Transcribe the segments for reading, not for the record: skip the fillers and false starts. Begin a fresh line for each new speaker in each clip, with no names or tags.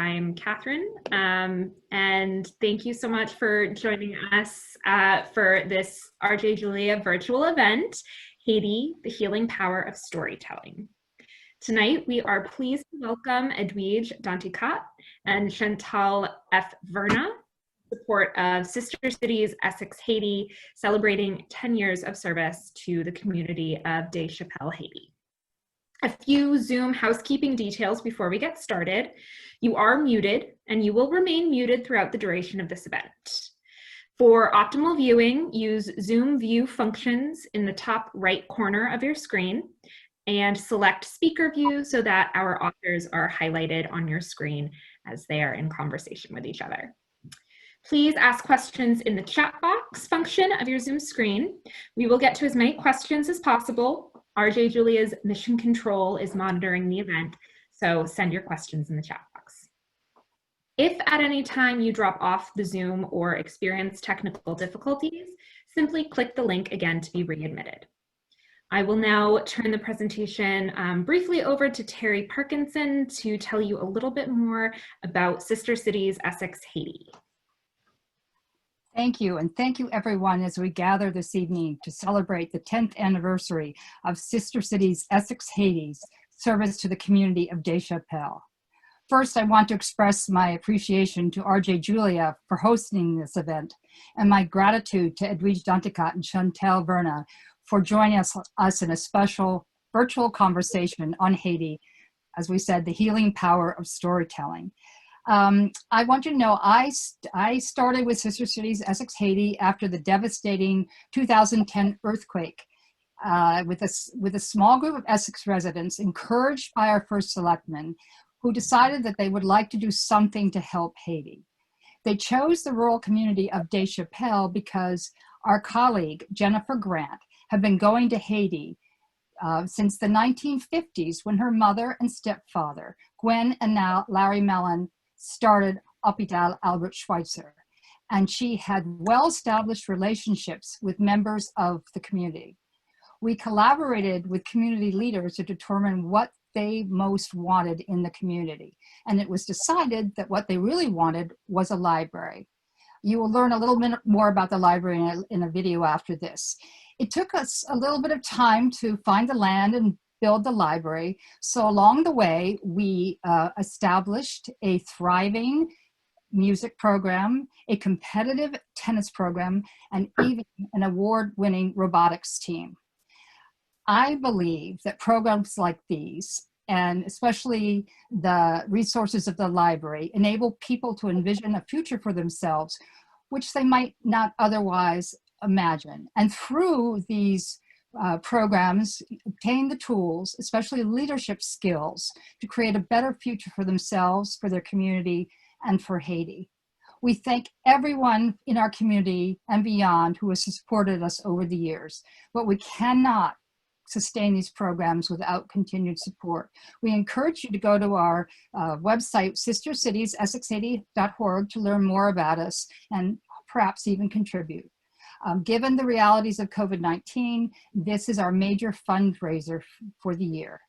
I'm Catherine, and thank you so much for joining us for this RJ Julia virtual event, Haiti, the Healing Power of Storytelling. Tonight, we are pleased to welcome Edwidge Danticat and Chantalle F. Verna, support of Sisters Cities Essex Haiti, celebrating 10 years of service to the community of Danticat, Haiti. A few Zoom housekeeping details before we get started. You are muted, and you will remain muted throughout the duration of this event. For optimal viewing, use Zoom view functions in the top right corner of your screen and select speaker view so that our authors are highlighted on your screen as they are in conversation with each other. Please ask questions in the chat box function of your Zoom screen. We will get to as many questions as possible. RJ Julia's mission control is monitoring the event, so send your questions in the chat box. If at any time you drop off the Zoom or experience technical difficulties, simply click the link again to be readmitted. I will now turn the presentation briefly over to Terry Parkinson to tell you a little bit more about Sister Cities Essex Haiti.
Thank you, and thank you everyone as we gather this evening to celebrate the 10th anniversary of Sister Cities Essex Haiti's service to the community of Danticat. First, I want to express my appreciation to RJ Julia for hosting this event, and my gratitude to Edwidge Danticat and Chantalle Verna for joining us in a special virtual conversation on Haiti, as we said, the healing power of storytelling. I want you to know I started with Sister Cities Essex Haiti after the devastating 2010 earthquake with a small group of Essex residents encouraged by our first selectman who decided that they would like to do something to help Haiti. They chose the rural community of Danticat because our colleague, Jennifer Grant, had been going to Haiti since the 1950s when her mother and stepfather, Gwen and now Larry Mellon, started Hôpital Albert Schweitzer, and she had well-established relationships with members of the community. We collaborated with community leaders to determine what they most wanted in the community, and it was decided that what they really wanted was a library. You will learn a little bit more about the library in a video after this. It took us a little bit of time to find the land and build the library. So along the way, we established a thriving music program, a competitive tennis program, and even an award-winning robotics team. I believe that programs like these, and especially the resources of the library, enable people to envision a future for themselves, which they might not otherwise imagine. And through these programs, obtain the tools, especially leadership skills, to create a better future for themselves, for their community, and for Haiti. We thank everyone in our community and beyond who has supported us over the years, but we cannot sustain these programs without continued support. We encourage you to go to our website, sistercitiesessexhaiti.org, to learn more about us and perhaps even contribute. Given the realities of COVID-19, this is our major fundraiser for the year.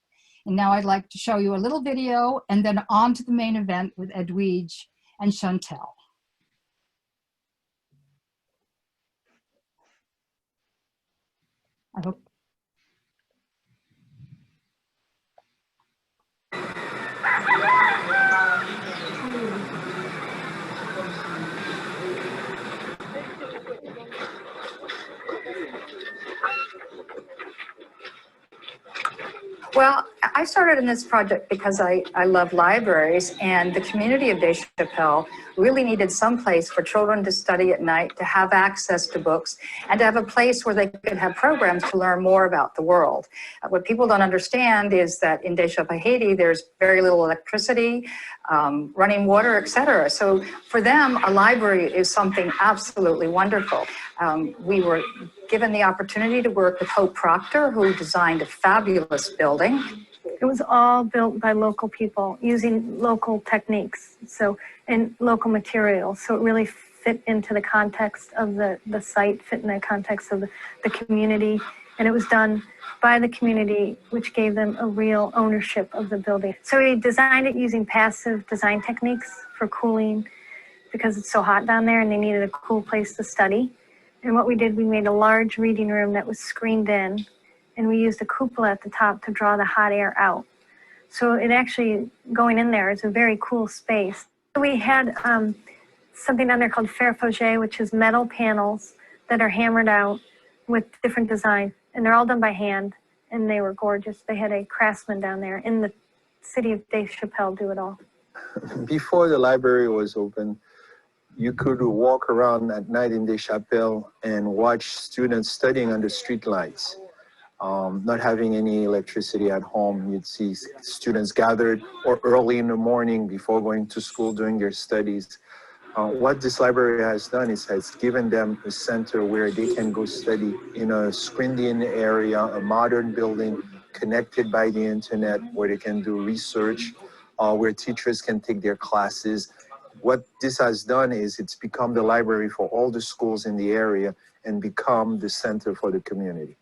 And now I'd like to show you a little video and then on to the main event with Edwidge and Chantalle. I hope.
Well, I started in this project because I love libraries, and the community of Danticat really needed some place for children to study at night, to have access to books, and to have a place where they could have programs to learn more about the world. What people don't understand is that in Danticat, Haiti, there's very little electricity, running water, etc. So for them, a library is something absolutely wonderful. We were given the opportunity to work with Hope Proctor, who designed a fabulous building.
It was all built by local people using local techniques, and local materials. So it really fit into the context of the site, fit in the context of the community. And it was done by the community, which gave them a real ownership of the building. So we designed it using passive design techniques for cooling because it's so hot down there and they needed a cool place to study. And what we did, we made a large reading room that was screened in, and we used a cupola at the top to draw the hot air out. So it actually, going in there, is a very cool space. We had something down there called fer forgé, which is metal panels that are hammered out with different designs. And they're all done by hand, and they were gorgeous. They had a craftsman down there in the city of Deschapelles do it all.
Before the library was open, you could walk around at night in Deschapelles and watch students studying under street lights. Not having any electricity at home, you'd see students gathered or early in the morning before going to school doing their studies. What this library has done is has given them a center where they can go study in a screened-in area, a modern building connected by the internet, where they can do research, where teachers can take their classes. What this has done is it's become the library for all the schools in the area and become the center for the community.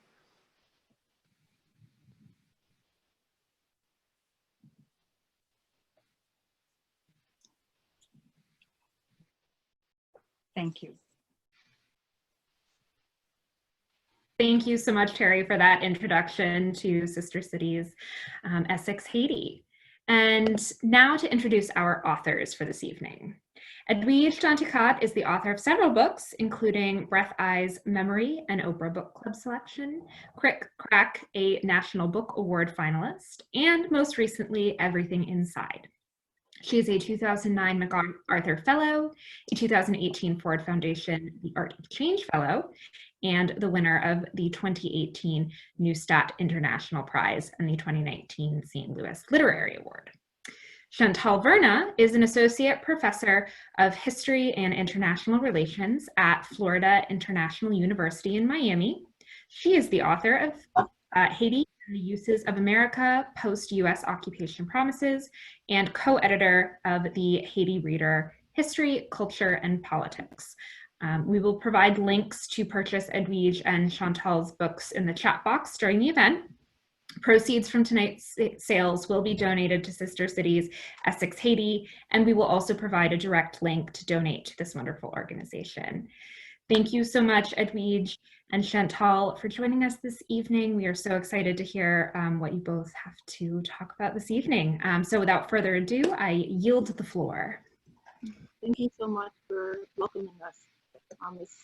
Thank you.
Thank you so much, Terry, for that introduction to Sister Cities Essex Haiti. And now to introduce our authors for this evening. Edwidge Danticat is the author of several books, including Breath Eyes Memory, an Oprah Book Club selection, Krak, a National Book Award finalist, and most recently, Everything Inside. She is a 2009 MacArthur Fellow, a 2018 Ford Foundation The Art of Change Fellow, and the winner of the 2018 Neustadt International Prize and the 2019 St. Louis Literary Award. Chantalle Verna is an associate professor of history and international relations at Florida International University in Miami. She is the author of Haiti and the Uses of America, Post-U.S. Occupation Promises, and co-editor of the Haiti Reader, History, Culture, and Politics. We will provide links to purchase Edwidge and Chantalle's books in the chat box during the event. Proceeds from tonight's sales will be donated to Sister Cities Essex Haiti, and we will also provide a direct link to donate to this wonderful organization. Thank you so much, Edwidge and Chantalle, for joining us this evening. We are so excited to hear what you both have to talk about this evening. So without further ado, I yield the floor.
Thank you so much for welcoming us. It's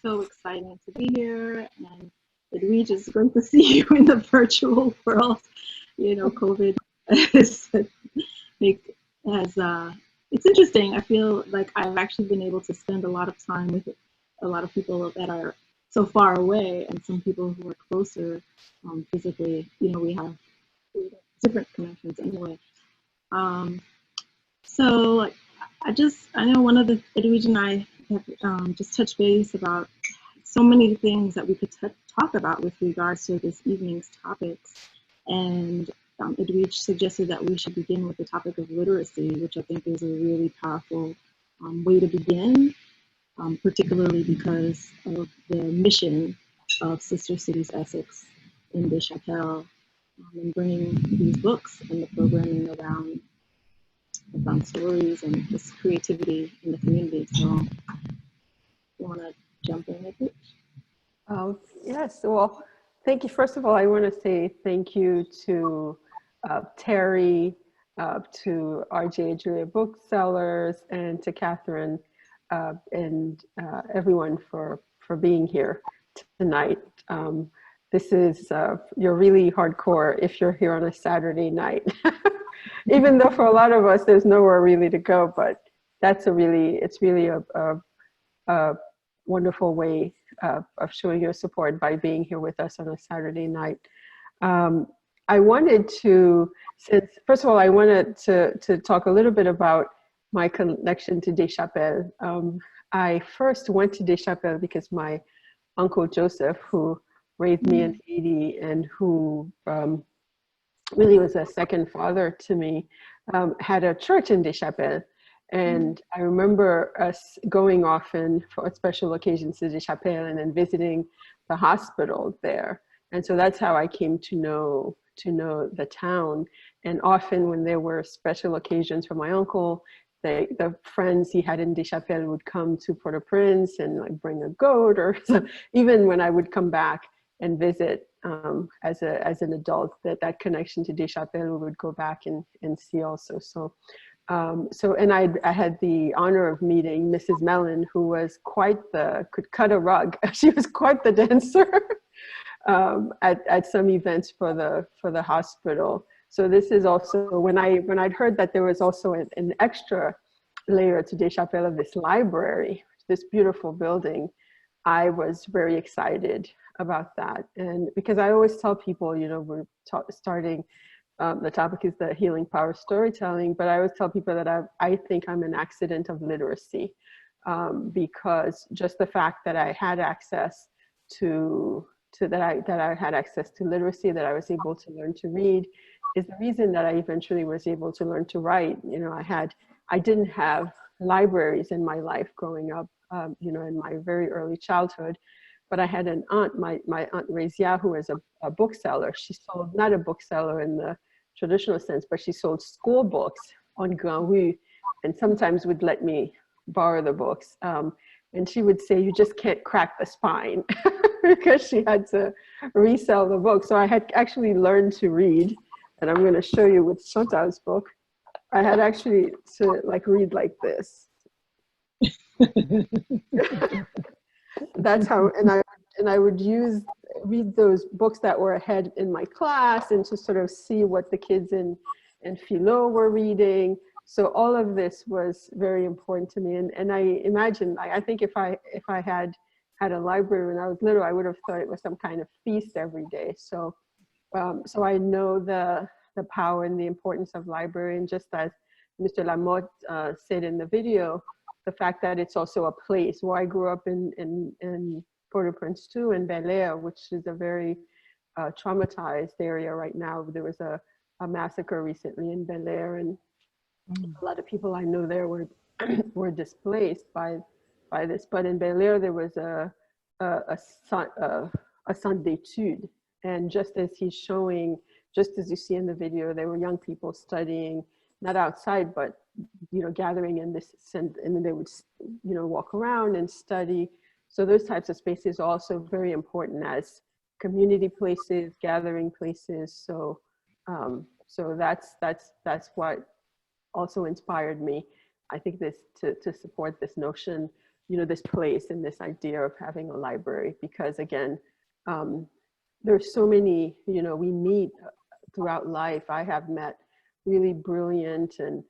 so exciting to be here, and Edwidge, it's great to see you in the virtual world. You know, COVID it's interesting. I feel like I've actually been able to spend a lot of time with a lot of people that are so far away, and some people who are closer physically. You know, we have different connections anyway. So I know one of the Edwidge and I have just touched base about so many things that we could talk about with regards to this evening's topics. And Edwidge suggested that we should begin with the topic of literacy, which I think is a really powerful way to begin, particularly because of the mission of Sister Cities Essex in Deschapelles, and bringing these books and the programming around stories and just creativity in the community. So you want to jump in with it?
Yes, well, thank you. First of all, I want to say thank you to Terry, to RJ Julia Booksellers, and to Catherine and everyone for being here tonight. This is, you're really hardcore if you're here on a Saturday night. Even though for a lot of us, there's nowhere really to go, but it's really a wonderful way of showing your support by being here with us on a Saturday night. I wanted to, first of all, I wanted to talk a little bit about my connection to Deschapelles. I first went to Deschapelles because my uncle Joseph, who raised me in Haiti and who really was a second father to me, had a church in Deschapelles. And I remember us going often for special occasions to Deschapelles and then visiting the hospital there. And so that's how I came to know the town. And often when there were special occasions for my uncle, the friends he had in Deschapelles would come to Port-au-Prince and like bring a goat, or even when I would come back and visit as an adult, that connection to Deschapelles, we would go back and see also. And I had the honor of meeting Mrs. Mellon, who was could cut a rug. She was quite the dancer at some events for the hospital. So this is also, when I'd heard that there was also an extra layer to Deschapelles of this library, this beautiful building, I was very excited about that. And because I always tell people, we're starting, the topic is the healing power of storytelling, but I always tell people that I think I'm an accident of literacy, because just the fact that I had access to literacy, that I was able to learn to read, is the reason that I eventually was able to learn to write. I didn't have libraries in my life growing up, in my very early childhood, but I had an aunt, my aunt Razia, who was a bookseller. She sold, not a bookseller in the traditional sense, but she sold school books on Grand Rue, and sometimes would let me borrow the books. And she would say, you just can't crack the spine, because she had to resell the book. So I had actually learned to read, and I'm going to show you with Chantalle's book. I had actually to read like this. That's how, and I would read those books that were ahead in my class, and to sort of see what the kids in philo were reading. So all of this was very important to me. And I imagine, I think if I had a library when I was little, I would have thought it was some kind of feast every day. So I know the power and the importance of library. And just as Mr. Lamotte said in the video, the fact that it's also a place where I grew up in Port-au-Prince too, in Bel Air, which is a very traumatized area right now. There was a massacre recently in Bel Air, and a lot of people I know there were displaced by this. But in Bel Air, there was a centre d'études, and just as he's showing, just as you see in the video, there were young people studying, not outside, but gathering in this, and then they would walk around and study. So those types of spaces are also very important as community places, gathering places. So that's what also inspired me, I think, this to support this notion, this place and this idea of having a library, because again, there's so many, we meet throughout life. I have met really brilliant and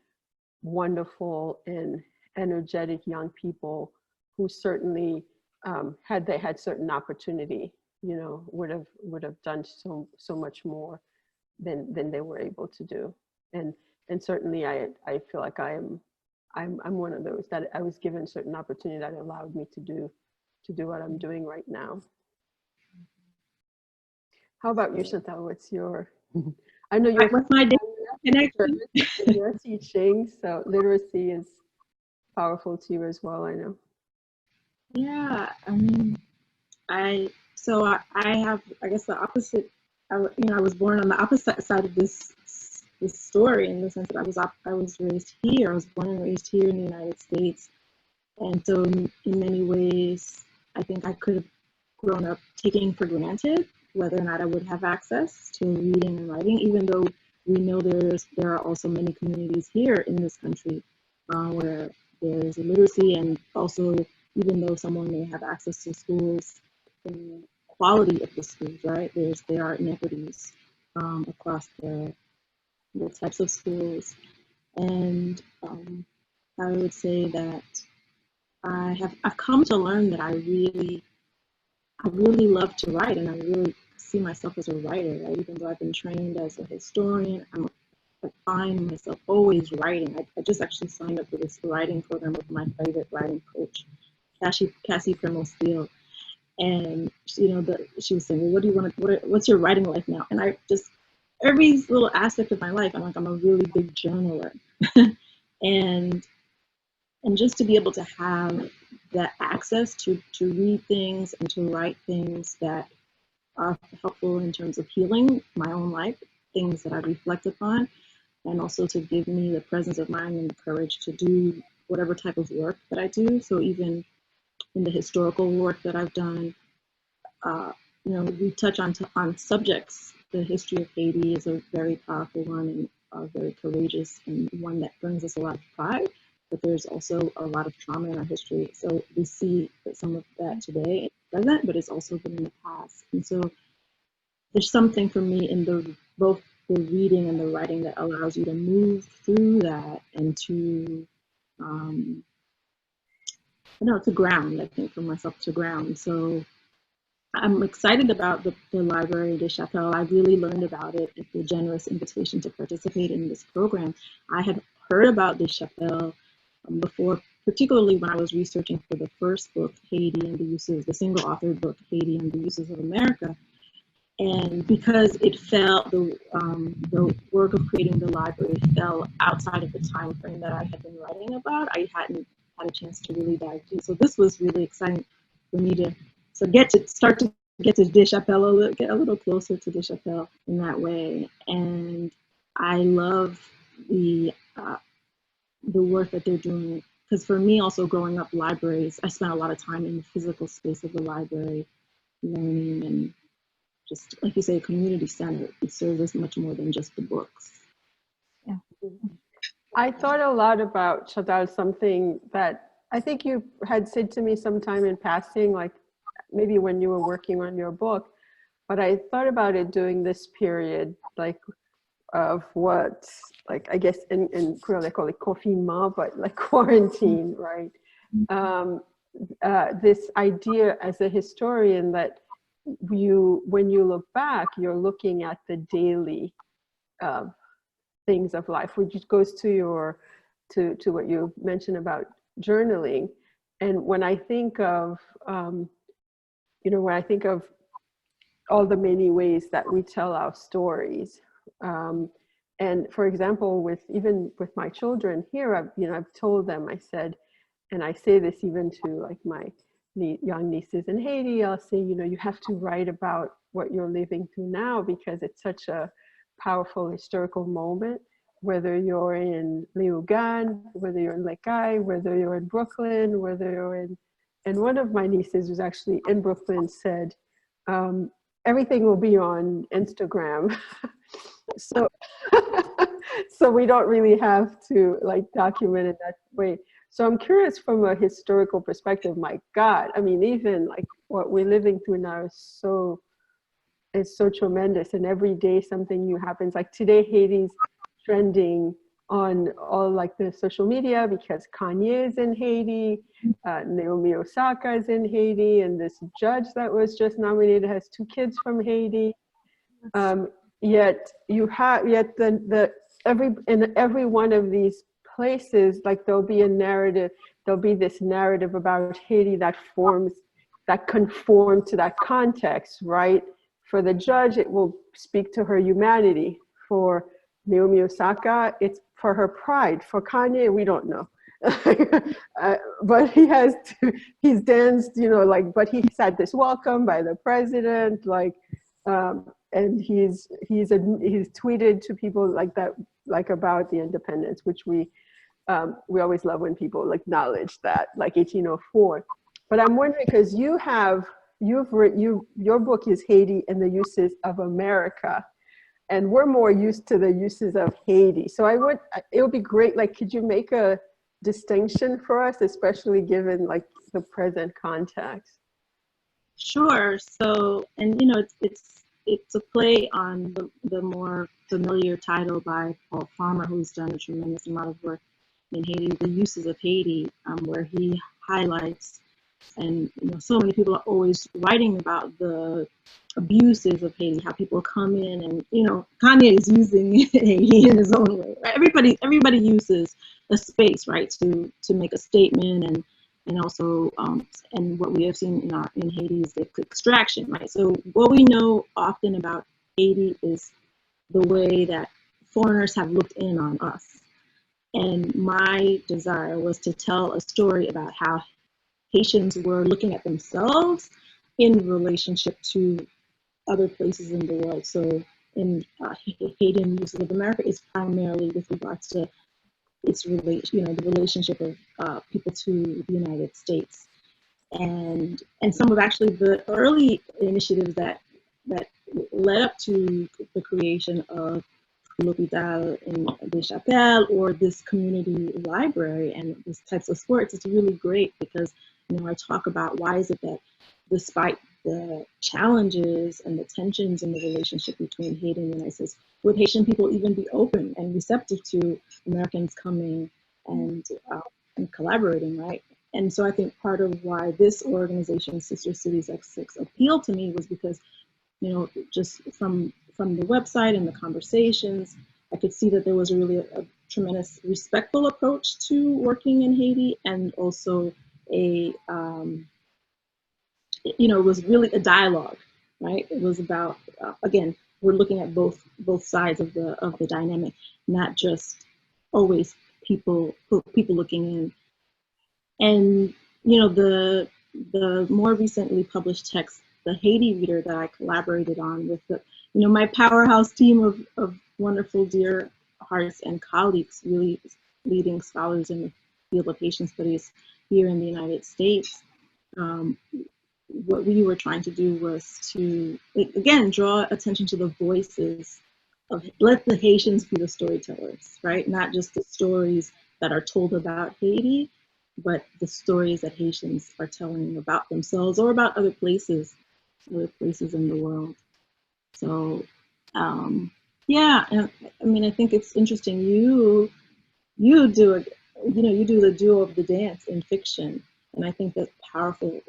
wonderful and energetic young people who certainly, had they had certain opportunity, would have done so much more than they were able to do. And certainly I feel like I'm one of those, that I was given certain opportunity that allowed me to do what I'm doing right now. How about you, Chantalle? What's your, I know you're,
what's my connection?
You're teaching, so literacy is powerful to you as well, I know.
Yeah, I mean, I have, I guess, the opposite. I was born on the opposite side of this story, in the sense that I was raised here. I was born and raised here in the United States, and so in many ways, I think I could have grown up taking for granted whether or not I would have access to reading and writing, even though we know there are also many communities here in this country where there is illiteracy, and also even though someone may have access to schools, the quality of the schools, right? There are inequities across the types of schools, and I would say that I've come to learn that I really love to write, and I really see myself as a writer, right? Even though I've been trained as a historian, I find myself always writing. I just actually signed up for this writing program with my favorite writing coach, Cassie Steele, and she was saying, well, what do you want to, what's your writing life now? And I just, every little aspect of my life, I'm a really big journaler. and just to be able to have that access to read things and to write things that helpful in terms of healing my own life, things that I reflect upon, and also to give me the presence of mind and the courage to do whatever type of work that I do. So even in the historical work that I've done, you know, we touch on subjects. The history of Haiti is a very powerful one and very courageous, and one that brings us a lot of pride. But there's also a lot of trauma in our history. So we see some of that today and present, but it's also been in the past. And so there's something for me in both the reading and the writing that allows you to move through that and to, to ground, I think, for myself to ground. So I'm excited about the Library de Chapelle. I really learned about it at the generous invitation to participate in this program. I had heard about de Chapelle before, particularly when I was researching for the first book, Haiti and the Uses, the single authored book, Haiti and the Uses of America. And because it fell, the work of creating the library fell outside of the time frame that I had been writing about, I hadn't had a chance to really dive deep. So this was really exciting for me to get to de Chapelle, get a little closer to de Chapelle in that way. And I love the work that they're doing, because for me also growing up, libraries, I spent a lot of time in the physical space of the library, learning, and just like you say, a community center. It serves as much more than just the books.
Yeah.
I thought a lot about, Chantalle, something that I think you had said to me sometime in passing, like maybe when you were working on your book, but I thought about it during this period, like of what, like, I guess in Creole they call it confinement, but like quarantine, right? This idea as a historian that when you look back, you're looking at the daily things of life, which goes to to what you mentioned about journaling. And when I think of, when I think of all the many ways that we tell our stories, and for example, even with my children here, I've told them, I said, and I say this even to like my young nieces in Haiti, I'll say, you have to write about what you're living through now, because it's such a powerful historical moment, whether you're in Léogâne, whether you're in Lekkai, whether you're in Brooklyn, whether you're and one of my nieces who's actually in Brooklyn said, everything will be on Instagram. So, so we don't really have to like document it that way. So I'm curious from a historical perspective, my God, I mean, even like what we're living through now is so tremendous, and every day something new happens. Like today, Haiti's trending on all like the social media because Kanye is in Haiti, Naomi Osaka is in Haiti, and this judge that was just nominated has 2 kids from Haiti. Yet in every one of these places, like there'll be this narrative about Haiti that conforms to that context, right? For the judge, it will speak to her humanity. For Naomi Osaka, it's for her pride. For Kanye, we don't know. But he's danced, but he's had this welcome by the president, and he's tweeted to people like that, like about the independence, which we always love when people acknowledge that, like 1804. But I'm wondering, because your book is Haiti and the Uses of America, and we're more used to the uses of Haiti. So it would be great, could you make a distinction for us, especially given the present context?
Sure. So, and it's a play on the more familiar title by Paul Farmer, who's done a tremendous amount of work in Haiti, The Uses of Haiti, where he highlights, and so many people are always writing about the abuses of Haiti, how people come in, and Kanye is using Haiti in his own way. Right? Everybody uses a space, right, to make a statement, and also and what we have seen in Haiti is the extraction, right? So what we know often about Haiti is the way that foreigners have looked in on us. And my desire was to tell a story about how Haitians were looking at themselves in relationship to other places in the world. So in Haitian Music of America is primarily with regards to its relation, the relationship of people to the United States, and some of actually the early initiatives that led up to the creation of l'Hôpital de Chantalle or this community library and these types of sports. It's really great because I talk about why is it that despite the challenges and the tensions in the relationship between Haiti and the United States, would Haitian people even be open and receptive to Americans coming and collaborating, right? And so I think part of why this organization, Sisters Cities Essex, appealed to me was because, just from the website and the conversations, I could see that there was really a tremendous respectful approach to working in Haiti, and also it was really a dialogue, right? It was about, again, we're looking at both sides of the dynamic, not just always people looking in. And the more recently published text, the Haiti Reader that I collaborated on with my powerhouse team of wonderful dear hearts and colleagues, really leading scholars in the field of Haitian studies here in the United States. What we were trying to do was to, again, draw attention to the voices of, let the Haitians be the storytellers, right? Not just the stories that are told about Haiti, but the stories that Haitians are telling about themselves or about other places in the world. So, yeah, and I mean, I think it's interesting. You do the duo of the dance in fiction, and I think that's powerful.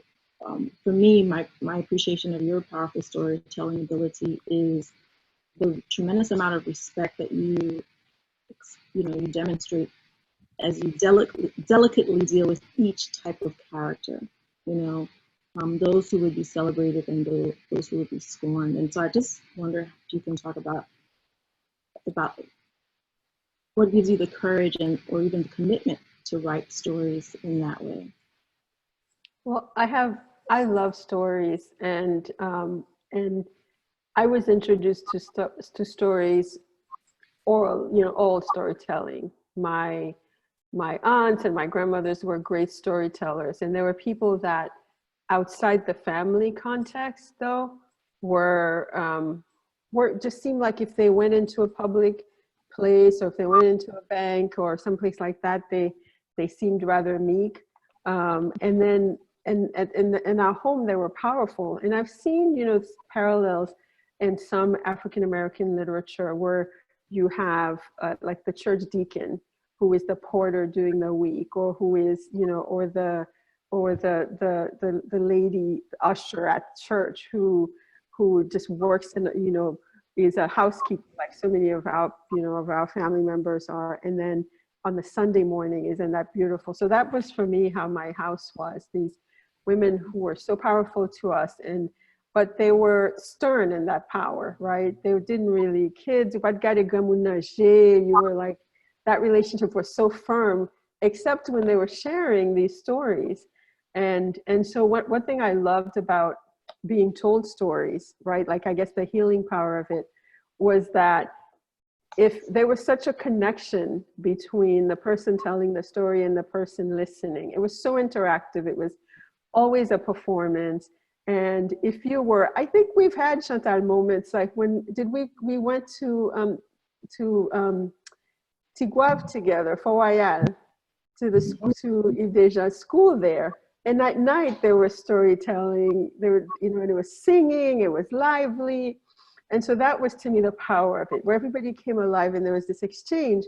For me, my appreciation of your powerful storytelling ability is the tremendous amount of respect that you demonstrate as you delicately deal with each type of character, those who would be celebrated and those who would be scorned. And so I just wonder if you can talk about what gives you the courage or even the commitment to write stories in that way.
Well, I love stories, and I was introduced to stories, oral storytelling. My aunts and my grandmothers were great storytellers, and there were people that outside the family context, though, were just seemed like if they went into a public place or if they went into a bank or someplace like that, they seemed rather meek. And then in our home, they were powerful. And I've seen, parallels in some African American literature where you have like the church deacon, who is the porter during the week, or who is, or the lady usher at church who just works and is a housekeeper, like so many of our family members are. And then on the Sunday morning, isn't that beautiful? So that was for me how my house was. These women who were so powerful to us, but they were stern in that power, right? They didn't really, kids, you were like, that relationship was so firm, except when they were sharing these stories. And so one thing I loved about being told stories, right? Like, I guess the healing power of it was that if there was such a connection between the person telling the story and the person listening, it was so interactive. It was always a performance. And if you were, I think we've had, Chantalle, moments like we went to Tigouave together for Royal, to Yves Deja's school there. And at night there was storytelling, and it was singing, it was lively. And so that was, to me, the power of it, where everybody came alive and there was this exchange.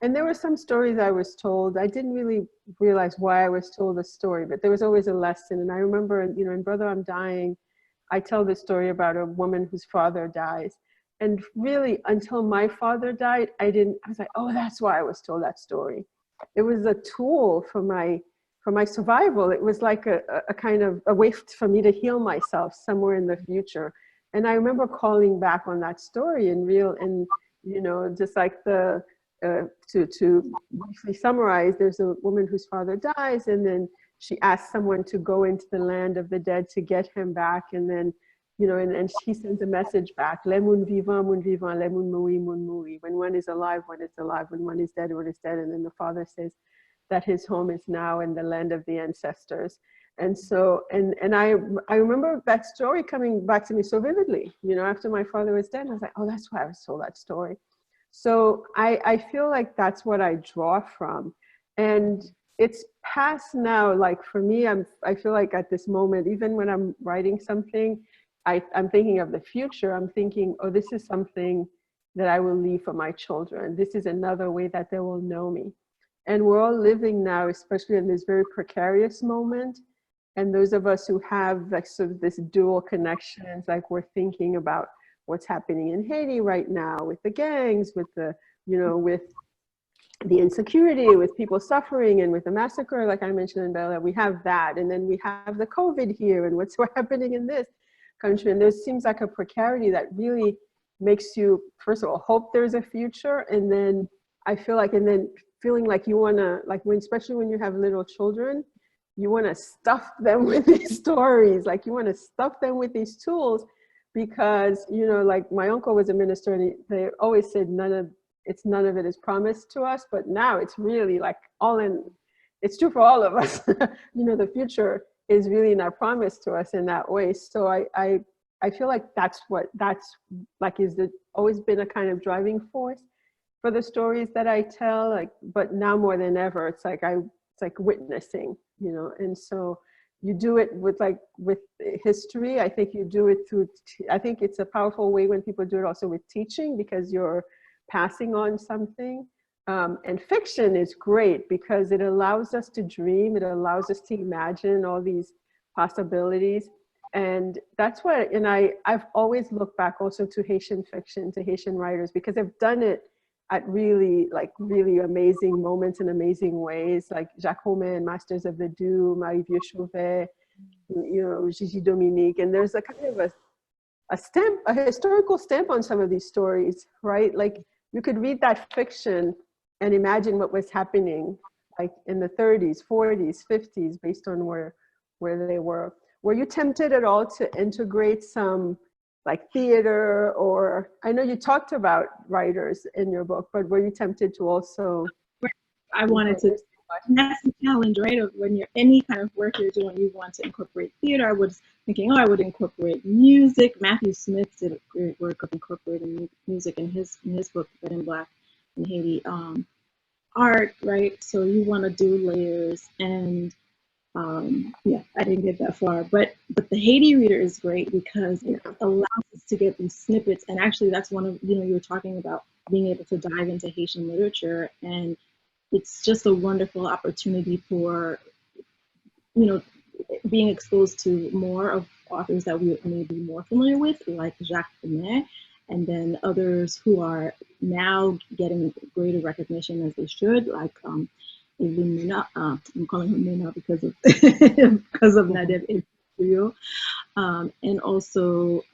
And there were some stories I was told, I didn't really realize why I was told the story, but there was always a lesson. And I remember, in Brother, I'm Dying, I tell this story about a woman whose father dies. And really, until my father died, I was like, oh, that's why I was told that story. It was a tool for my survival. It was like a kind of a way for me to heal myself somewhere in the future. And I remember calling back on that story just like to briefly summarize, there's a woman whose father dies, and then she asks someone to go into the land of the dead to get him back. And then you know, and she sends a message back, le moun vivant, le moun mouri. When one is alive, one is alive. When one is dead, one is dead. And then the father says that his home is now in the land of the ancestors. And so, and I remember that story coming back to me so vividly, you know, after my father was dead. I was like, oh, that's why I told that story. So I feel like that's what I draw from. And it's past now, like for me, I feel like at this moment, even when I'm writing something, I'm thinking of the future. I'm thinking, oh, this is something that I will leave for my children. This is another way that they will know me. And we're all living now, especially in this very precarious moment. And those of us who have like sort of this dual connections, like we're thinking about what's happening in Haiti right now with the gangs, with the, you know, with the insecurity, with people suffering, and with the massacre, like I mentioned in Bella, we have that. And then we have the COVID here and what's happening in this country. And there seems like a precarity that really makes you, first of all, hope there's a future. And then I feel like, and then feeling like you wanna, like when, especially when you have little children, you wanna stuff them with these stories. Like you wanna stuff them with these tools because, you know, like my uncle was a minister and they always said none of it is promised to us, but now it's really like all in, it's true for all of us. You know, the future is really not promised to us in that way. So I feel like that's like always been a kind of driving force for the stories that I tell, like, but now more than ever, it's like witnessing, you know. And so you do it with history. I think you do it through, I think it's a powerful way when people do it also with teaching, because you're passing on something. And fiction is great because it allows us to dream. It allows us to imagine all these possibilities. And that's what, and I've always looked back also to Haitian fiction, to Haitian writers, because they've done it at really amazing moments in amazing ways, like Jacques Romain, Masters of the Dew, Marie-Vieux Chauvet, you know, Gigi Dominique. And there's a kind of a historical stamp on some of these stories, right? Like you could read that fiction and imagine what was happening like in the 30s, 40s, 50s, based on where they were. Were you tempted at all to integrate some like theater, or I know you talked about writers in your book, but were you tempted to also?
I wanted to, that's the challenge, right? Of when you're any kind of work you're doing, you want to incorporate theater. I was thinking, oh, I would incorporate music. Matthew Smith did a great work of incorporating music in his book, Red and Black in Haiti. Art, right? So you want to do layers, and yeah, I didn't get that far, but the Haiti Reader is great because it allows us to get these snippets. And actually that's one of, you know, you were talking about being able to dive into Haitian literature, and it's just a wonderful opportunity for, you know, being exposed to more of authors that we may be more familiar with, like Jacques Romain, and then others who are now getting greater recognition as they should, like I'm calling her Mena because of because of Nadev Edwidge, and also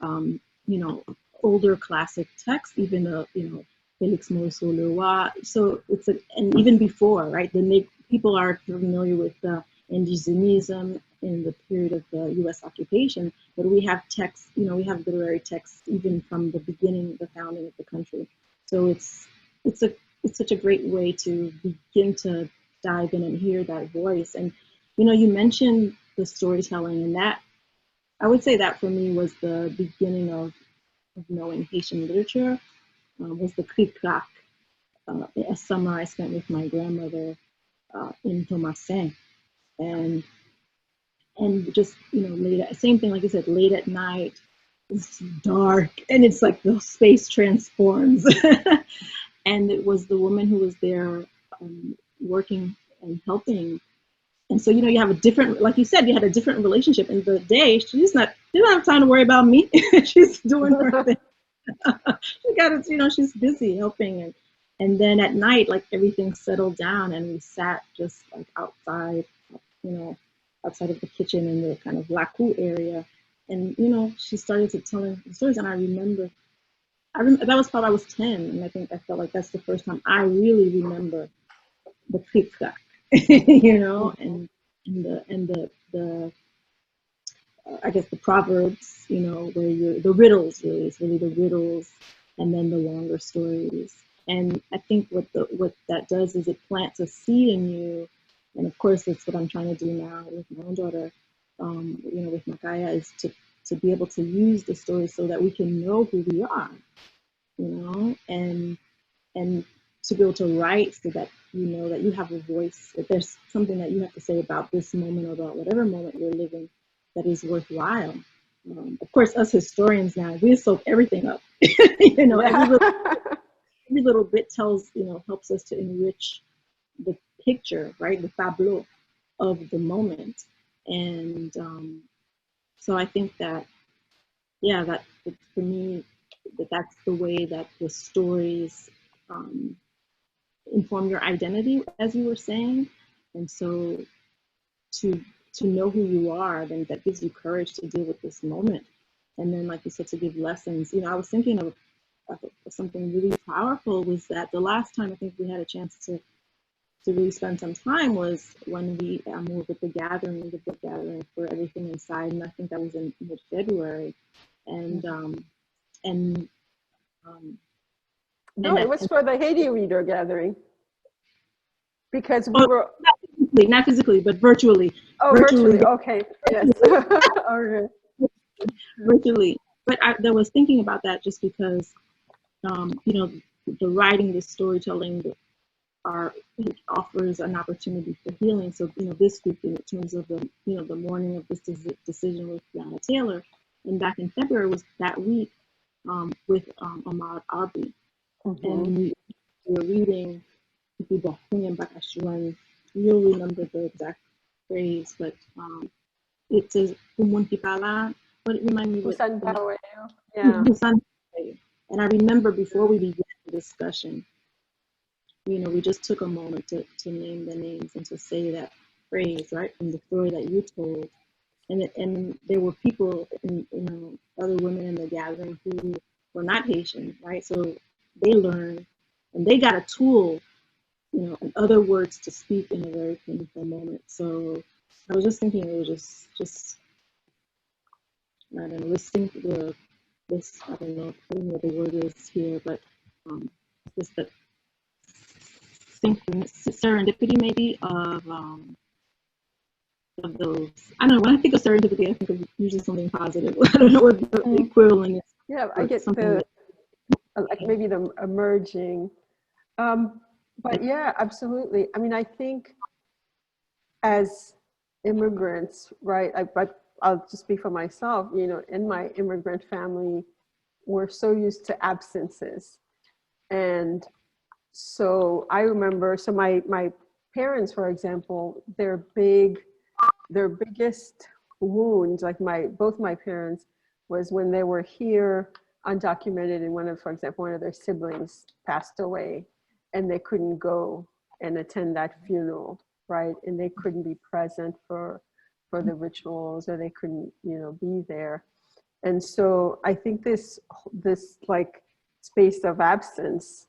you know, older classic texts, even you know, Félix Morisot-Leroy. So it's and even before, right? People are familiar with indigenism in the period of the U.S. occupation, but we have texts, you know, we have literary texts even from the beginning, the founding of the country. So it's such a great way to begin to dive in and hear that voice. And you know, you mentioned the storytelling, and that I would say that for me was the beginning of knowing Haitian literature. Was the Krik, a summer I spent with my grandmother in Thomasin, and just, you know, same thing, like you said, late at night, it's dark, and it's like the space transforms. And it was the woman who was there working and helping. And so, you know, you have a different, like you said, you had a different relationship. In the day, she don't have time to worry about me. She's doing her thing. She got it, you know, she's busy helping. And then at night, like everything settled down, and we sat just like outside, you know, outside of the kitchen in the kind of Lakou area. And, you know, she started to tell the stories, and I remember that was probably I was 10, and I think I felt like that's the first time I really remember the Krik, you know, and the I guess the proverbs, you know, where you're the riddles, really, it's really the riddles, and then the longer stories. And I think what that does is it plants a seed in you, and of course that's what I'm trying to do now with my own daughter, you know, with Makaya, is to be able to use the story so that we can know who we are, you know, and to be able to write so that you know that you have a voice, that there's something that you have to say about this moment or about whatever moment you're living that is worthwhile. Of course, us historians now, we soak everything up. You know, every little bit tells, you know, helps us to enrich the picture, right, the tableau of the moment. And so I think that, yeah, that for me, that's the way that the stories inform your identity, as you were saying. And so to know who you are, then that gives you courage to deal with this moment. And then, like you said, to give lessons. You know, I was thinking of something really powerful, was that the last time I think we had a chance to really spend some time was when we moved with the book gathering for Everything Inside, and I think that was in mid-February. And
no, it was for the Haiti Reader gathering, because we were
not physically, but virtually.
Oh, virtually. Okay. Yes. Okay.
Virtually. But I was thinking about that just because, you know, the writing, the storytelling, it offers an opportunity for healing. So, you know, this week in terms of the, you know, the morning of this decision with Brianna Taylor, and back in February was that week with Ahmaud Arbery. And we were reading, you'll remember the exact phrase, but it says, but it reminded me what,
yeah.
And I remember before we began the discussion, you know, we just took a moment to name the names and to say that phrase, right, from the story that you told. And there were people, you know, other women in the gathering who were not Haitian, right? So they learned, and they got a tool, you know, and other words to speak in a very painful moment. So I was just thinking, it was just I don't know, listening to this, I don't know what the word is here, but just the serendipity maybe of those. I don't know, when I think of serendipity, I think of usually something positive. I don't know what the equivalent is.
Yeah, I get the, like maybe the emerging. But yeah, absolutely. I mean, I think as immigrants, right, but I'll just speak for myself, you know, in my immigrant family, we're so used to absences. And so I remember, so my parents, for example, their biggest wound, like both my parents, was when they were here undocumented, and for example, one of their siblings passed away and they couldn't go and attend that funeral, right? And they couldn't be present for the rituals, or they couldn't, you know, be there. And so I think this like space of absence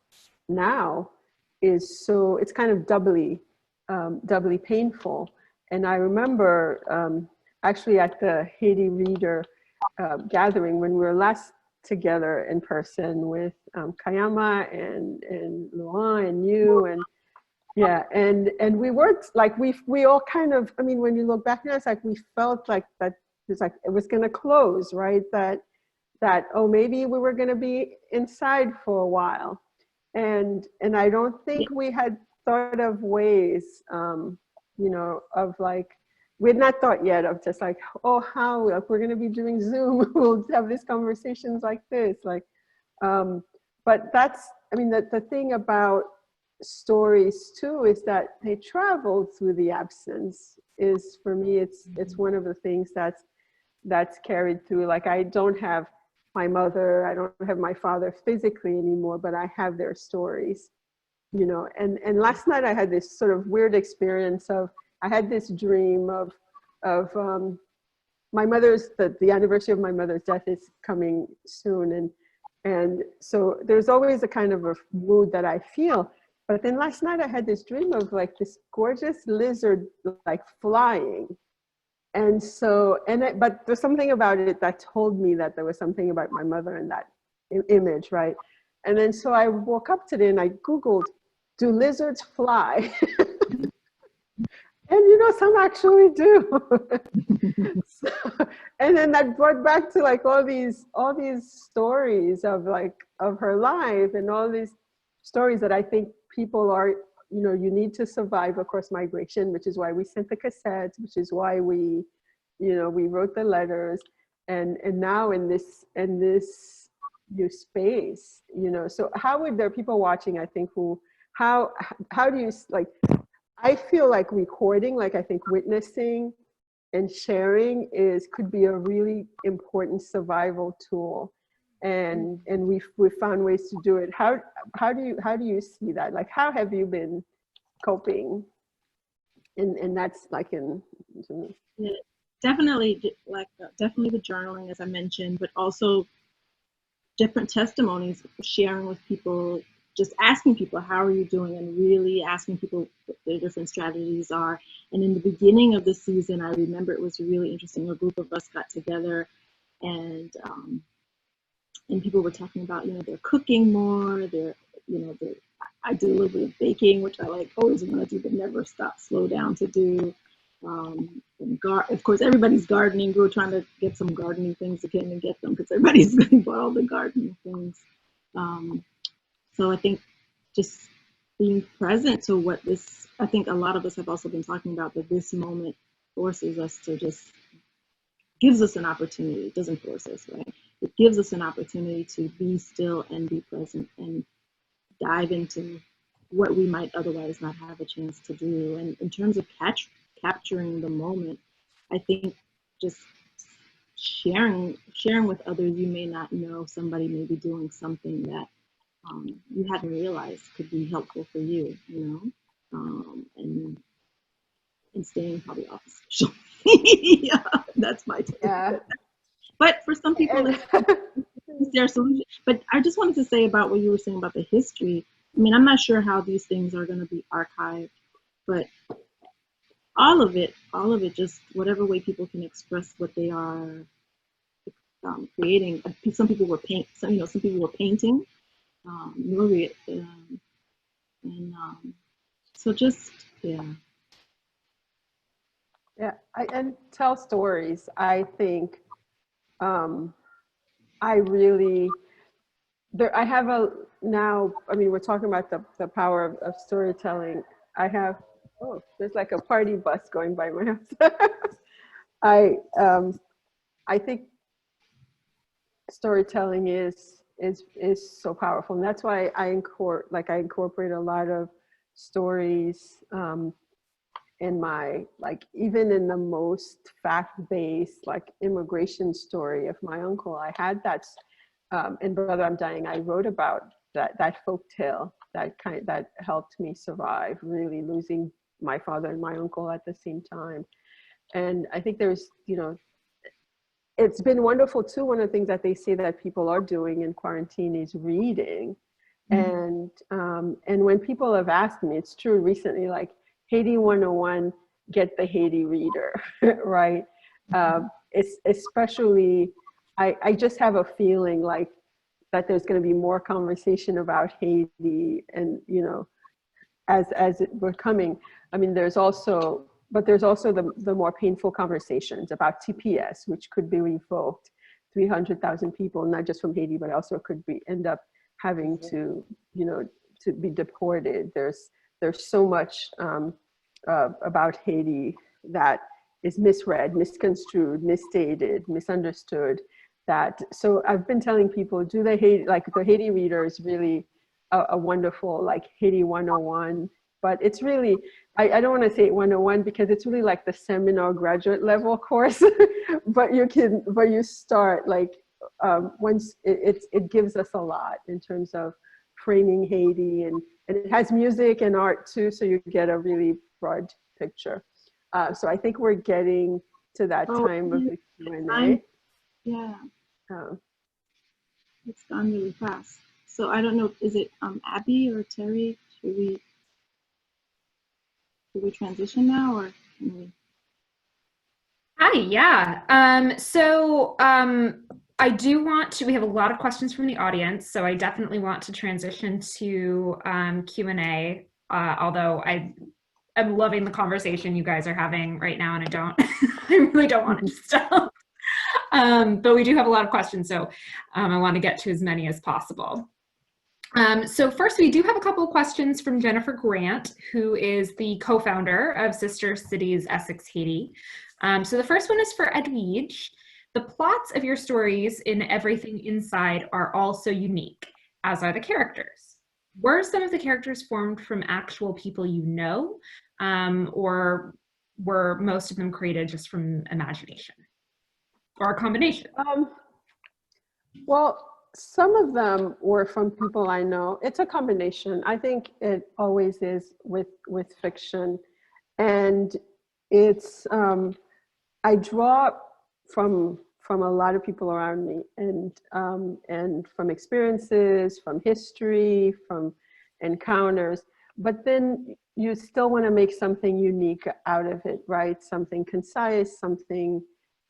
now is so, it's kind of doubly painful. And I remember actually at the Haiti Reader gathering, when we were last together in person with Kayama and Luan and you, and yeah, and we worked, like we all kind of, I mean, when you look back now, it's like we felt like that it's like it was going to close, right? That oh, maybe we were going to be inside for a while, and I don't think we had thought of ways, you know, of like, we had not thought yet of just like, oh, how, like, we're going to be doing Zoom, we'll have these conversations like this, like, but that's, I mean, the thing about stories too is that they travel through the absence. Is, for me, it's one of the things that's carried through. Like, I don't have my mother, I don't have my father physically anymore, but I have their stories, you know. And last night I had this sort of weird experience of, I had this dream of my mother's, the anniversary of my mother's death is coming soon, and so there's always a kind of a mood that I feel. But then last night I had this dream of like this gorgeous lizard like flying, And so, but there's something about it that told me that there was something about my mother in that image, right? And then so I woke up today and I Googled, do lizards fly? And you know, some actually do. So, and then that brought back to like all these stories of like of her life, and all these stories that I think people are, you know, you need to survive, of course, migration, which is why we sent the cassettes, which is why we, you know, we wrote the letters, and now in this new space, you know. So how would there are people watching, I think, who how do you like? I feel like recording, like I think witnessing and sharing could be a really important survival tool, and we've found ways to do it. How do you see that? Like, how have you been coping? And that's like
yeah, definitely definitely the journaling, as I mentioned, but also different testimonies, sharing with people, just asking people, how are you doing? And really asking people what their different strategies are. And in the beginning of the season, I remember it was really interesting. A group of us got together, and people were talking about, you know, they're cooking more, I do a little bit of baking, which I like always want to do, but never slow down to do. Of course, everybody's gardening. We were trying to get some gardening things again and get them because everybody's bought all the gardening things. So I think just being present to what this, I think a lot of us have also been talking about, that this moment forces us to just, gives us an opportunity. It doesn't force us, right? It gives us an opportunity to be still and be present and dive into what we might otherwise not have a chance to do. And in terms of capturing the moment, I think just sharing with others, you may not know, somebody may be doing something that you hadn't realized could be helpful for you, you know, and staying probably off of social media. That's my take.
Yeah.
But for some people, it's their solution. But I just wanted to say about what you were saying about the history. I mean, I'm not sure how these things are going to be archived, but all of it, just whatever way people can express what they are creating. Some people were some people were painting. So just, yeah.
Yeah, and tell stories. I think I really, I have now, I mean, we're talking about the power of storytelling. I have, there's like a party bus going by my house. I think storytelling is so powerful, and that's why I incorporate a lot of stories in my, like, even in the most fact-based, like, immigration story of my uncle. I had that in Brother I'm Dying. I wrote about that folk tale that helped me survive, really losing my father and my uncle at the same time. And I think there's, you know, it's been wonderful too. One of the things that they say that people are doing in quarantine is reading. Mm-hmm. And when people have asked me, it's true recently, like, Haiti 101, get the Haiti Reader, right? It's especially, I just have a feeling like that there's going to be more conversation about Haiti, and, you know, as we're coming. I mean, there's also the more painful conversations about TPS, which could be revoked. 300,000 people, not just from Haiti, but also could end up having to, you know, to be deported. There's so much about Haiti that is misread, misconstrued, misstated, misunderstood. So I've been telling people, do the Haiti Reader is really a wonderful, like, Haiti 101, but it's really, I don't want to say 101 because it's really like the seminar graduate level course, but you start, like, once it gives us a lot in terms of framing Haiti, and it has music and art too, so you get a really broad picture. So I think we're getting to that time of the Q&A.
Yeah. It's gone really fast. So I don't know, is it Abby or Terry? Should we transition now, or can we?
Hi, yeah. I do want to, we have a lot of questions from the audience, so I definitely want to transition to Q&A, although I'm loving the conversation you guys are having right now, and I really don't want it to stop. But we do have a lot of questions, so I want to get to as many as possible. So first, we do have a couple of questions from Jennifer Grant, who is the co-founder of Sisters Cities Essex Haiti. So the first one is for Edwidge. The plots of your stories in Everything Inside are all so unique, as are the characters. Were some of the characters formed from actual people you know, or were most of them created just from imagination? Or a combination?
Well, some of them were from people I know. It's a combination. I think it always is with fiction. And it's, I draw from a lot of people around me, and from experiences, from history, from encounters. But then you still want to make something unique out of it, right? Something concise, something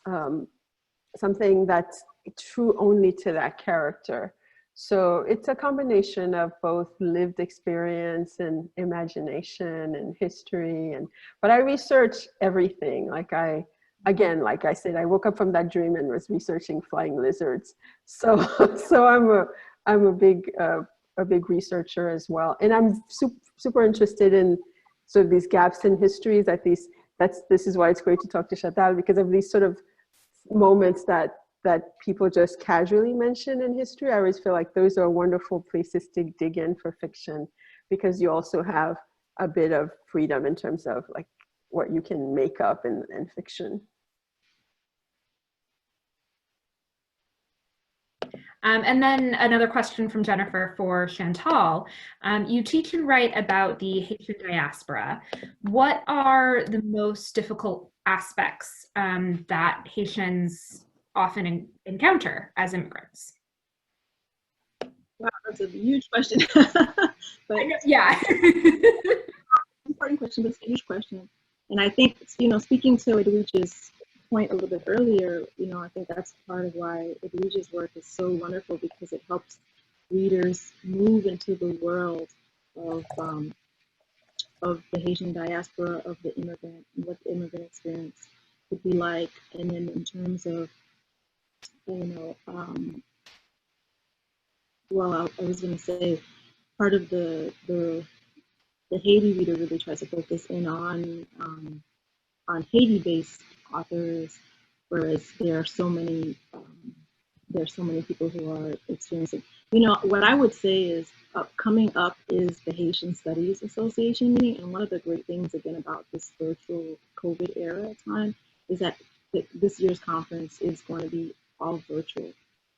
that's true only to that character. So it's a combination of both lived experience and imagination and history. But I research everything. Like I said, I woke up from that dream and was researching flying lizards. So I'm a big researcher as well. And I'm super interested in sort of these gaps in histories. This is why it's great to talk to Chantalle, because of these sort of moments that people just casually mention in history. I always feel like those are wonderful places to dig in for fiction, because you also have a bit of freedom in terms of like what you can make up in fiction.
And then another question from Jennifer for Chantalle. You teach and write about the Haitian diaspora. What are the most difficult aspects that Haitians often encounter as immigrants?
Wow, that's a huge question. But
yeah.
Important question, but it's a huge question. And I think, speaking to Edwidge's point a little bit earlier, I think that's part of why Edwidge's work is so wonderful, because it helps readers move into the world of the Haitian diaspora, of the immigrant, and what the immigrant experience would be like. And then in terms of, well, I was going to say, part of the Haiti Reader really tries to focus in on Haiti-based authors, whereas there are so many people who are experiencing. What I would say is, coming up is the Haitian Studies Association meeting, and one of the great things again about this virtual COVID era time is that this year's conference is going to be all virtual.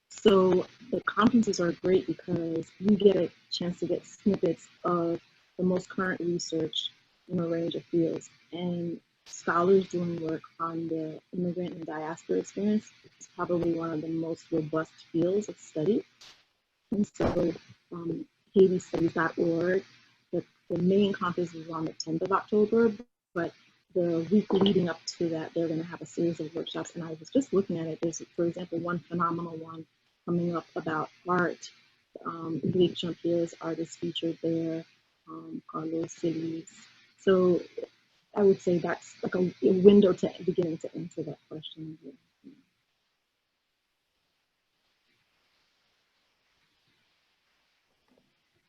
So the conferences are great because you get a chance to get snippets of the most current research in a range of fields, and scholars doing work on the immigrant and diaspora experience is probably one of the most robust fields of study. And so HaitiStudies.org, the main conference is on the 10th of October, but the week leading up to that, they're going to have a series of workshops. And I was just looking at it. There's, for example, one phenomenal one coming up about art. Edwidge Champier's art is featured there, Carlos Cities. So I would say that's like a window to beginning to answer that question.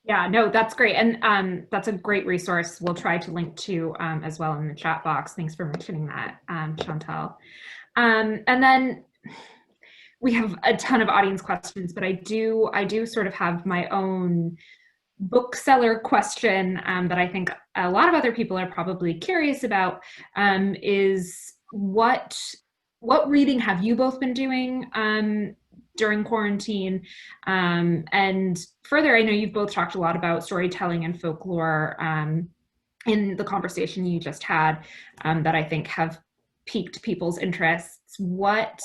Yeah, no, that's great. And that's a great resource we'll try to link to as well in the chat box. Thanks for mentioning that, Chantalle. And then we have a ton of audience questions, but I do sort of have my own bookseller question that I think a lot of other people are probably curious about, is what reading have you both been doing during quarantine? And further, I know you've both talked a lot about storytelling and folklore in the conversation you just had that I think have piqued people's interests. What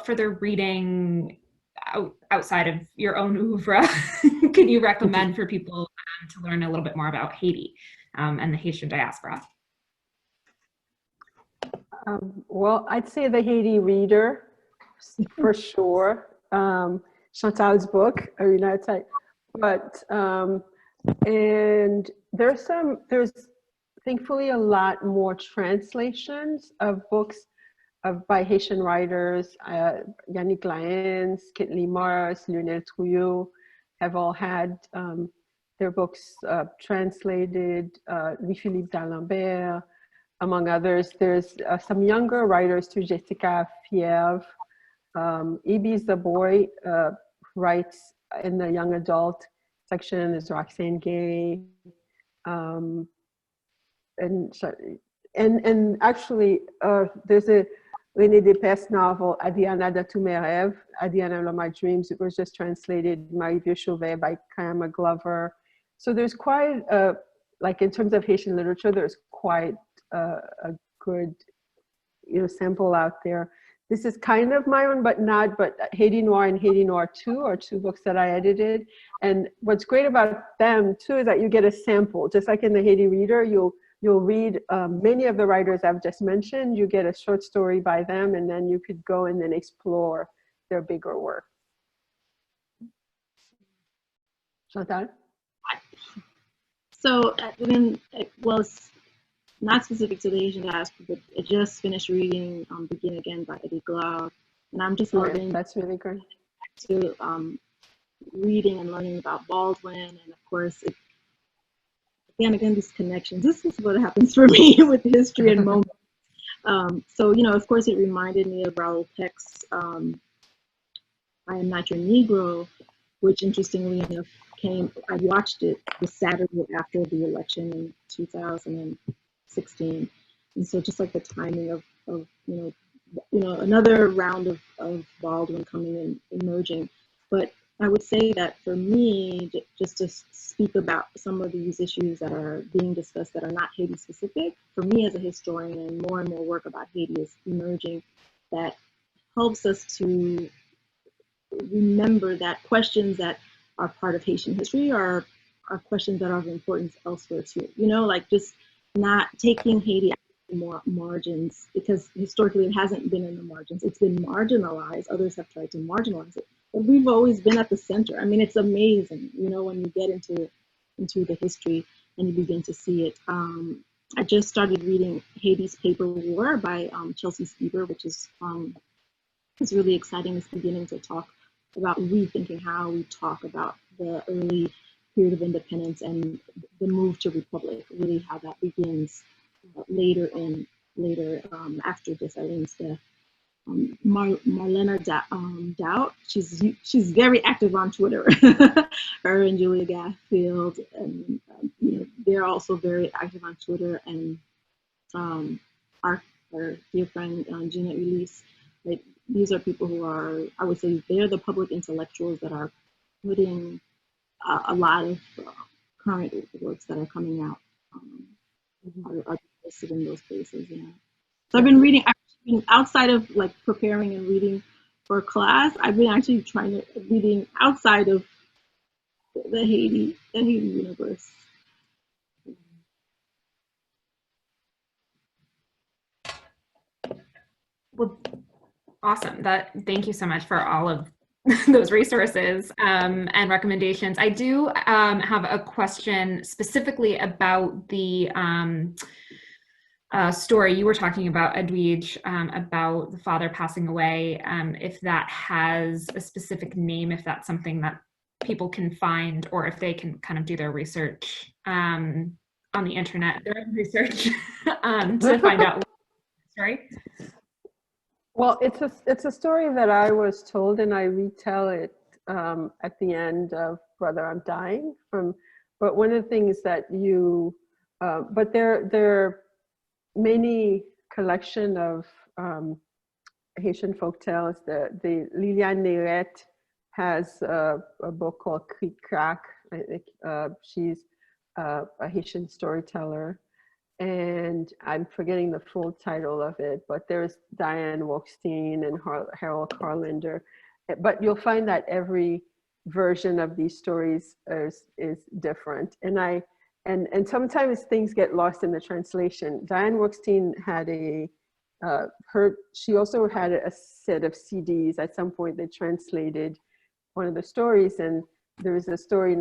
further reading outside of your own oeuvre can you recommend for people to learn a little bit more about Haiti and the Haitian diaspora?
Well, I'd say the Haiti Reader, for sure. Chantalle's book, Arena type. But, and there's thankfully a lot more translations of books by Haitian writers. Yannick Laens, Kitli Mars, Lionel Trouillot have all had their books translated, Louis-Philippe d'Alembert, among others. There's some younger writers too, Jessica Fiev. Ibi Zaboy writes in the young adult section. There's Roxane Gay. And actually, there's a René Despès novel, Adiana de tous mes rêves, Adiana of my dreams. It was just translated, Marie-Vieux Chauvet by Kayama Glover. So there's quite, like in terms of Haitian literature, there's quite a good, sample out there. This is kind of my own, but Haiti Noir and Haiti Noir 2 are two books that I edited. And what's great about them too is that you get a sample, just like in the Haiti Reader, you'll read many of the writers I've just mentioned. You get a short story by them, and then you could go and then explore their bigger work. Chantalle?
So, well, it's not specific to the Asian diaspora, but I just finished reading Begin Again by Eddie Glaude, and I'm just loving
that's really great.
To reading and learning about Baldwin, and of course, again, these connections. This is what happens for me with history and moments. So, of course, it reminded me of Raoul Peck's I Am Not Your Negro, which interestingly enough I watched it the Saturday after the election in 2016. And so just like the timing of another round of Baldwin coming in, emerging. But I would say that for me, just to speak about some of these issues that are being discussed that are not Haiti specific, for me as a historian, and more work about Haiti is emerging that helps us to remember that questions that are part of Haitian history are questions that are of importance elsewhere too. Like just not taking Haiti out of the margins, because historically it hasn't been in the margins. It's been marginalized. Others have tried to marginalize it. But we've always been at the center. I mean, it's amazing, when you get into the history and you begin to see it. I just started reading Haiti's Paper War by Chelsea Stieber, which is really exciting. It's beginning to talk about rethinking how we talk about the early period of independence and the move to republic, really how that begins later after Dessalines' death. Marlena Doubt, she's very active on Twitter. Her and Julia Gatfield, and they're also very active on Twitter. And our dear friend Jeanette Release, these are people who are, I would say, they're the public intellectuals that are putting a lot of current works that are coming out are listed in those places. Yeah. So I've been reading. Outside of like preparing and reading for class, I've been actually reading outside of the Haiti universe.
Well, awesome. Thank you so much for all of those resources and recommendations. I do have a question specifically about the story you were talking about, Edwidge, about the father passing away, if that has a specific name, if that's something that people can find, or if they can kind of do their research on the internet, their own research to find out. Sorry.
Well, it's a story that I was told, and I retell it at the end of Brother, I'm Dying. But one of the things that but there are many collection of Haitian folktales. The Liliane Neret has a book called Krik, Krak. I think she's a Haitian storyteller. And I'm forgetting the full title of it, but there's Diane Wolkstein and Harold Carlinder. But you'll find that every version of these stories is different. And sometimes things get lost in the translation. Diane Wolkstein had she also had a set of CDs. At some point they translated one of the stories, and there was a story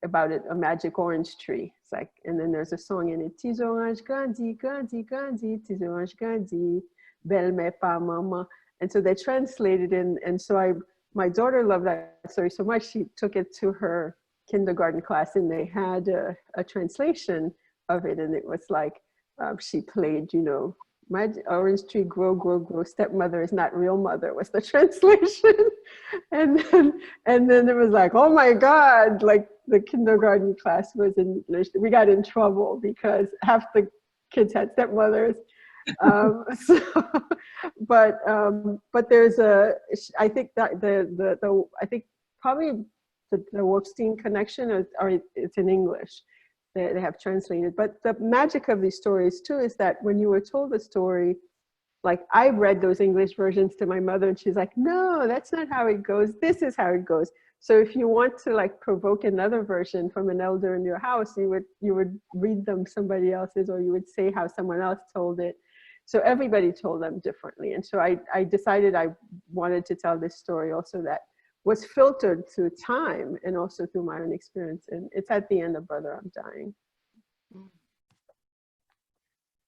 about a magic orange tree. It's like, and then there's a song in it, Tis orange grandi, grandi, grandi, tis orange grandi, belle mais pas maman. And so they translated in, and so my daughter loved that story so much, she took it to her kindergarten class, and they had a translation of it, and it was like, she played, you know, my orange tree grow, grow, grow, stepmother is not real mother, was the translation. And then it was like, oh my God, like the kindergarten class was we got in trouble because half the kids had stepmothers. But there's I think that I think probably the Wolfstein connection, or it's in English. They have translated. But the magic of these stories too is that when you were told the story, like I read those English versions to my mother, and she's like, no, that's not how it goes. This is how it goes. So if you want to like provoke another version from an elder in your house, you would read them somebody else's, or you would say how someone else told it. So everybody told them differently. And so I decided I wanted to tell this story also that was filtered through time and also through my own experience. And it's at the end of Brother, I'm Dying.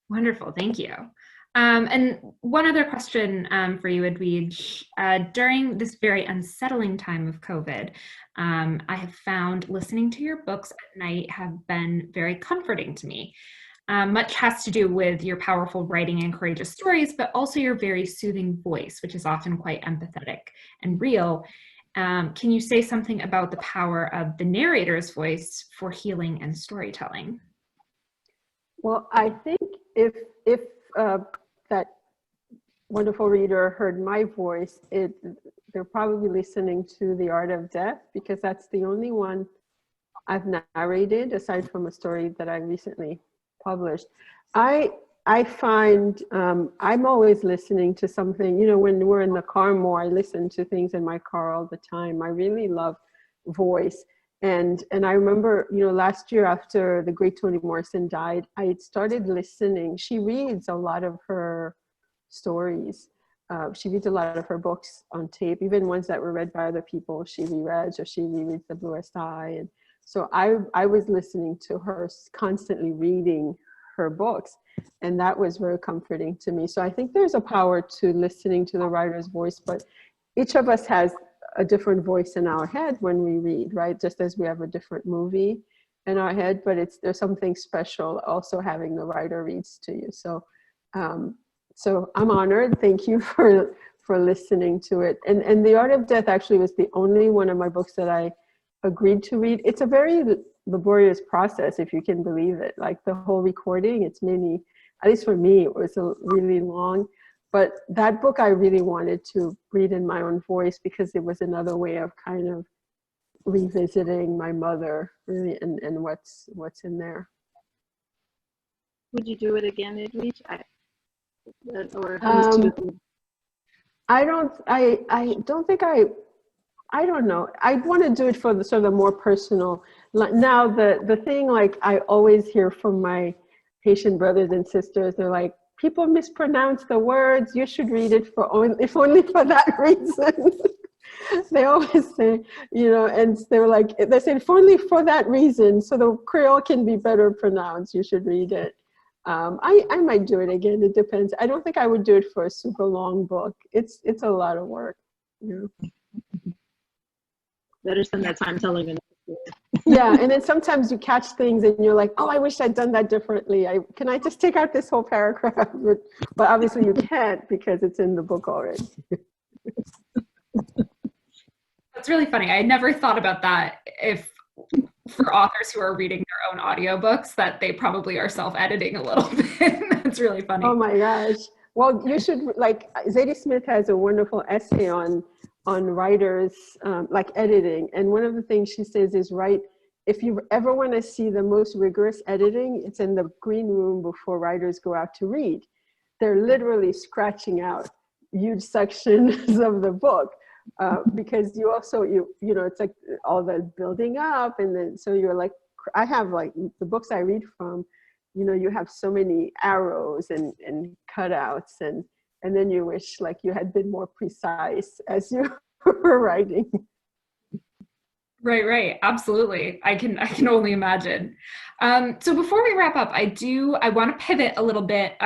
Wonderful, thank you. And one other question for you, Edwidge. During this very unsettling time of COVID, I have found listening to your books at night have been very comforting to me. Much has to do with your powerful writing and courageous stories, but also your very soothing voice, which is often quite empathetic and real. Can you say something about the power of the narrator's voice for healing and storytelling?
Well, I think if that wonderful reader heard my voice, they're probably listening to The Art of Death, because that's the only one I've narrated aside from a story that I recently published. I find I'm always listening to something, you know, when we're in the car more, I listen to things in my car all the time. I really love voice. And I remember, you know, last year after the great Toni Morrison died, I started listening. She reads a lot of her stories. She reads a lot of her books on tape, even ones that were read by other people. She rereads, or she rereads The Bluest Eye. And so I was listening to her constantly reading her books, and that was very comforting to me. So I think there's a power to listening to the writer's voice, but each of us has a different voice in our head when we read, right? Just as we have a different movie in our head, but there's something special also having the writer reads to you. So so I'm honored. Thank you for listening to it. And The Art of Death actually was the only one of my books that I agreed to read. It's a very laborious process, if you can believe it. Like the whole recording, it's many, at least for me, it was really long. But that book I really wanted to read in my own voice, because it was another way of kind of revisiting my mother, really, and what's in there.
Would you do it again, Edwidge?
I don't know. I want to do it for the sort of more personal. Now the thing, like I always hear from my Haitian brothers and sisters, they're like, people mispronounce the words. You should read it if only for that reason. They always say, you know, and they're like, they say, if only for that reason, so the Creole can be better pronounced, you should read it. I might do it again. It depends. I don't think I would do it for a super long book. It's a lot of work. You know?
Better spend that time telling them.
Yeah, and then sometimes you catch things and you're like, oh, I wish I'd done that differently. Can I just take out this whole paragraph? But obviously you can't, because it's in the book already.
That's really funny. I never thought about that. If for authors who are reading their own audiobooks, that they probably are self-editing a little bit. That's really funny.
Oh my gosh. Well, you should, like, Zadie Smith has a wonderful essay on writers, like editing. And one of the things she says is, if you ever want to see the most rigorous editing, it's in the green room before writers go out to read. They're literally scratching out huge sections of the book. Because you also, you know, it's like all the building up, and then so you're like, I have like the books I read from, you know, you have so many arrows and cutouts, and then you wish like you had been more precise as you were writing.
Right, right. Absolutely. I can only imagine. So before we wrap up, I want to pivot a little bit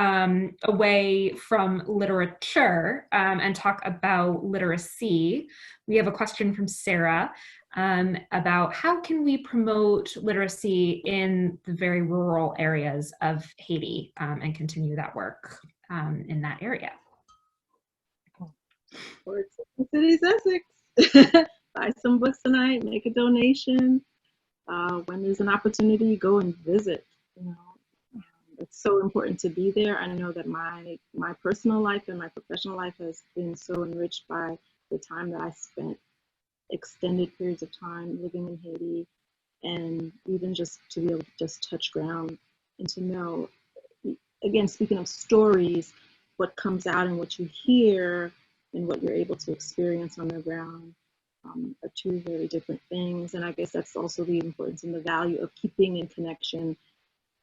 away from literature and talk about literacy. We have a question from Sarah about how can we promote literacy in the very rural areas of Haiti and continue that work in that area.
Or Sisters Cities Essex. Buy some books tonight, make a donation. When there's an opportunity, go and visit. You know, it's so important to be there. I know that my personal life and my professional life has been so enriched by the time that I spent extended periods of time living in Haiti, and even just to be able to just touch ground and to know, again, speaking of stories, what comes out and what you hear and what you're able to experience on the ground are two very different things. And I guess that's also the importance and the value of keeping in connection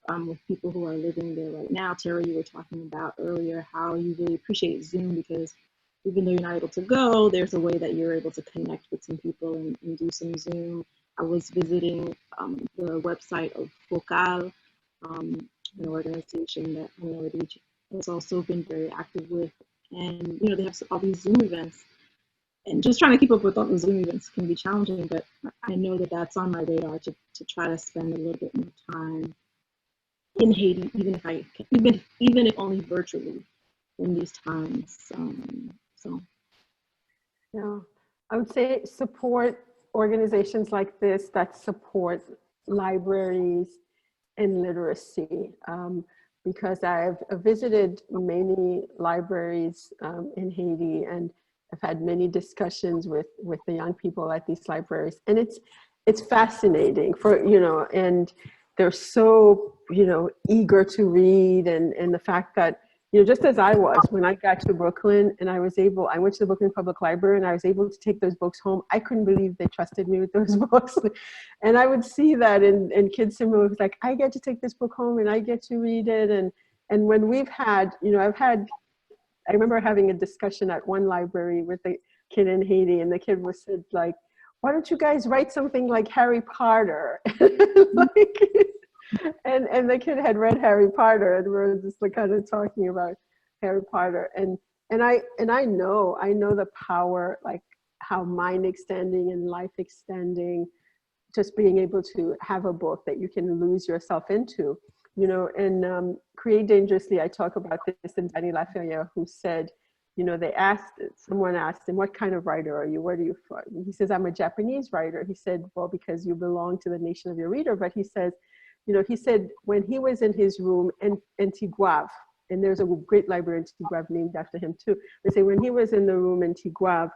with people who are living there right now. Terry, you were talking about earlier how you really appreciate Zoom, because even though you're not able to go, there's a way that you're able to connect with some people and do some Zoom. I was visiting the website of Vocal, an organization that Edwidge has also been very active with. And, you know, they have all these Zoom events. And just trying to keep up with all the Zoom events can be challenging, but I know that that's on my radar to try to spend a little bit more time in Haiti, even if only virtually in these times.
Yeah, I would say support organizations like this that support libraries and literacy, because I've visited many libraries in Haiti, and I've had many discussions with the young people at these libraries, and it's fascinating for, you know, and they're so, you know, eager to read, and the fact that, you know, just as I was when I got to Brooklyn and I went to the Brooklyn Public Library and I was able to take those books home, I couldn't believe they trusted me with those books. And I would see that in kids similar, it's like, I get to take this book home and I get to read it. And when we've had, you know, I remember having a discussion at one library with a kid in Haiti, and the kid was said like, why don't you guys write something like Harry Potter? Like, and the kid had read Harry Potter, and we were just like kind of talking about Harry Potter, and I know the power, like how mind extending and life extending, just being able to have a book that you can lose yourself into, you know. And Create Dangerously, I talk about this in Danny Lafayette, who said, you know, someone asked him, what kind of writer are you? Where do you from? He says, I'm a Japanese writer. He said, well, because you belong to the nation of your reader. But he says, you know, he said when he was in his room in Tiguave, and there's a great library in Tiguave named after him too. They say when he was in the room in Tiguave,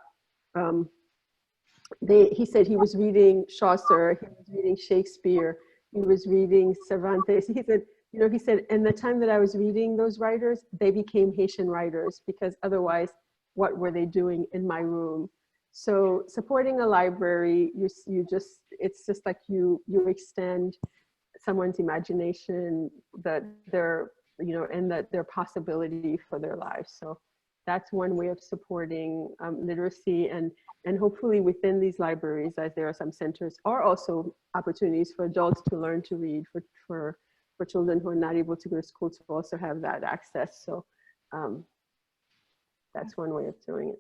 he said he was reading Chaucer, he was reading Shakespeare, he was reading Cervantes. He said, you know, he said, and the time that I was reading those writers, they became Haitian writers, because otherwise, what were they doing in my room? So supporting a library, it's just like you extend someone's imagination, that their, you know, and that their possibility for their lives. So that's one way of supporting literacy, and hopefully within these libraries, as there are some centers, are also opportunities for adults to learn to read, for children who are not able to go to school to also have that access. So that's one way of doing it.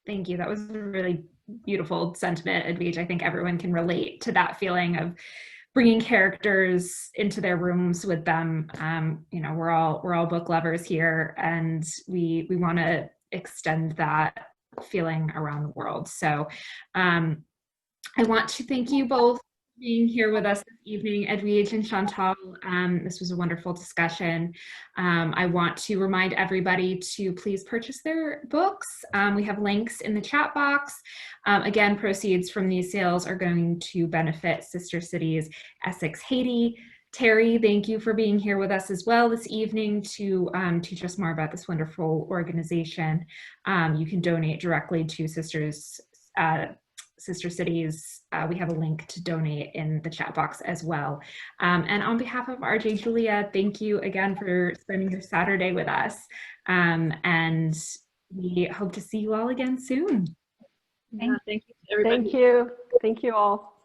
Thank you. That was a really beautiful sentiment, Edwidge. I think everyone can relate to that feeling of bringing characters into their rooms with them. You know, we're all book lovers here, and we want to extend that feeling around the world. So I want to thank you both for being here with us this evening, Edwidge and Chantalle. This was a wonderful discussion. I want to remind everybody to please purchase their books. We have links in the chat box. Again, proceeds from these sales are going to benefit Sisters Cities Essex Haiti. Terry, thank you for being here with us as well this evening to teach us more about this wonderful organization. You can donate directly to Sisters Sister Cities, we have a link to donate in the chat box as well. And on behalf of RJ Julia, thank you again for spending your Saturday with us. And we hope to see you all again soon.
Yeah, thank you to everybody.
Thank you. Thank you all.